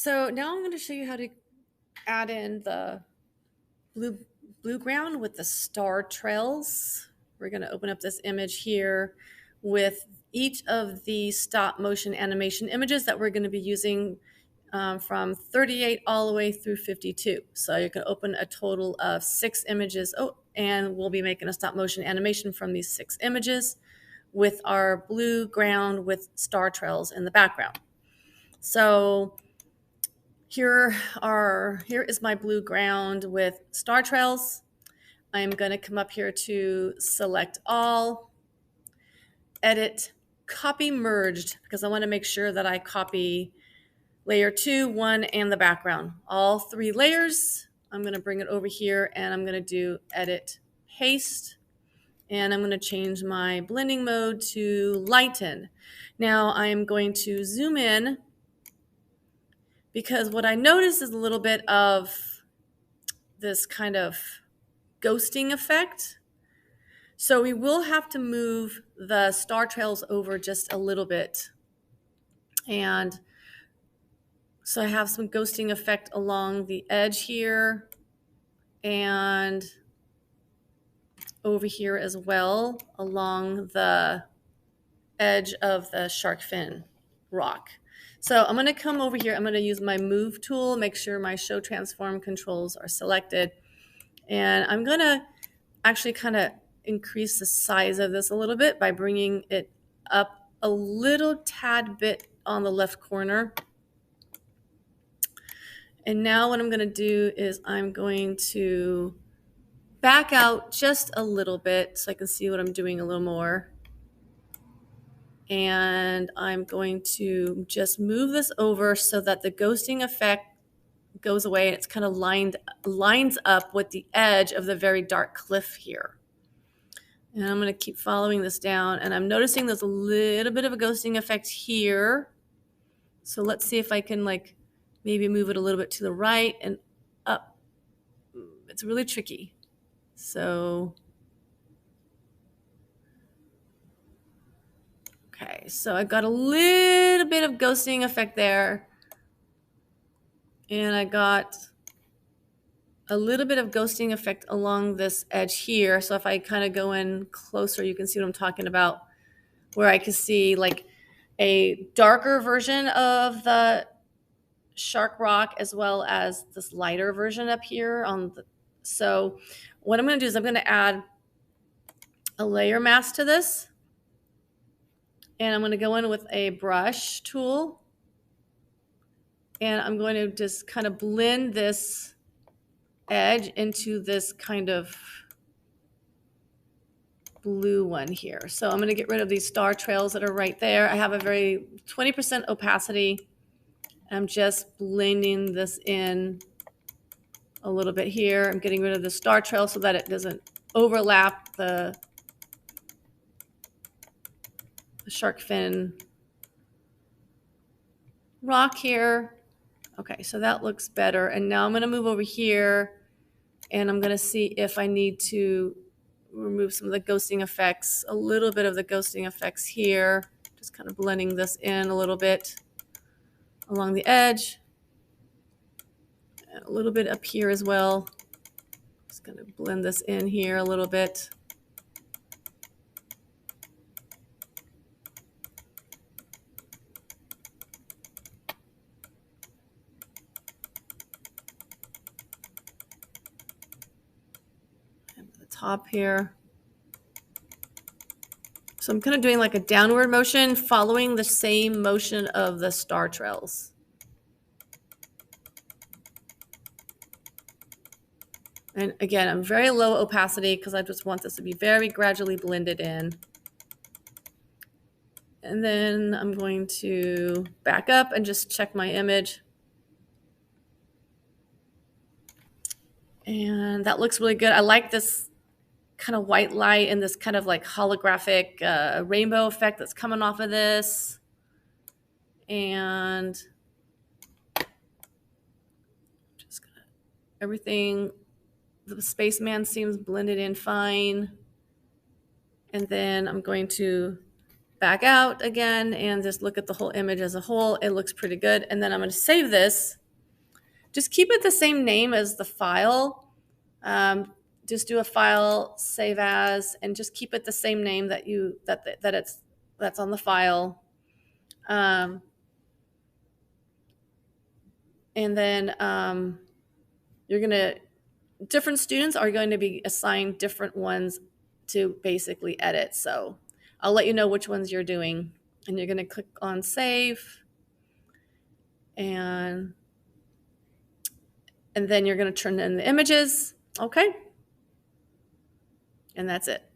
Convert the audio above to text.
So now I'm going to show you how to add in the blue ground with the star trails. We're going to open up this image here with each of the stop motion animation images that we're going to be using from 38 all the way through 52. So you can open a total of 6 images. Oh, and we'll be making a stop motion animation from these 6 images with our blue ground with star trails in the background. So here is my blue ground with star trails. I'm going to come up here to select all, edit, copy merged, because I want to make sure that I copy layer 2, 1, and the background. All 3 layers. I'm going to bring it over here and I'm going to do edit, paste, and I'm going to change my blending mode to lighten. Now I'm going to zoom in because what I notice is a little bit of this kind of ghosting effect. So we will have to move the star trails over just a little bit. And so I have some ghosting effect along the edge here and over here as well along the edge of the shark fin rock. So I'm going to come over here. I'm going to use my move tool, make sure my show transform controls are selected. And I'm going to actually kind of increase the size of this a little bit by bringing it up a little tad bit on the left corner. And now what I'm going to do is I'm going to back out just a little bit so I can see what I'm doing a little more. And I'm going to just move this over so that the ghosting effect goes away. It's kind of lines up with the edge of the very dark cliff here. And I'm going to keep following this down. And I'm noticing there's a little bit of a ghosting effect here. So let's see if I can maybe move it a little bit to the right and up. It's really tricky. So, okay. So I got a little bit of ghosting effect there. And I got a little bit of ghosting effect along this edge here. So if I kind of go in closer, you can see what I'm talking about, where I can see like a darker version of the shark rock as well as this lighter version up here on the. So what I'm going to do is I'm going to add a layer mask to this, and I'm going to go in with a brush tool, and I'm going to just kind of blend this edge into this kind of blue one here. So I'm going to get rid of these star trails that are right there. I have a very 20% opacity. I'm just blending this in a little bit here. I'm getting rid of the star trail so that it doesn't overlap the shark fin rock here. Okay, so that looks better. And now I'm going to move over here and I'm going to see if I need to remove some of the ghosting effects, a little bit of the ghosting effects here. Just kind of blending this in a little bit along the edge. And a little bit up here as well. Just going to blend this in here a little bit. And the top here. So I'm kind of doing like a downward motion, following the same motion of the star trails. And again, I'm very low opacity because I just want this to be very gradually blended in. And then I'm going to back up and just check my image. And that looks really good. I like this kind of white light and this kind of like holographic rainbow effect that's coming off of this. And just gonna, everything, the spaceman seems blended in fine. And then I'm going to back out again and just look at the whole image as a whole. It looks pretty good. And then I'm going to save this. Just keep it the same name as the file. Just do a file, save as, and just keep it the same name that's on the file. And then different students are going to be assigned different ones to basically edit. So I'll let you know which ones you're doing. And you're going to click on save. And then you're going to turn in the images. Okay. And that's it.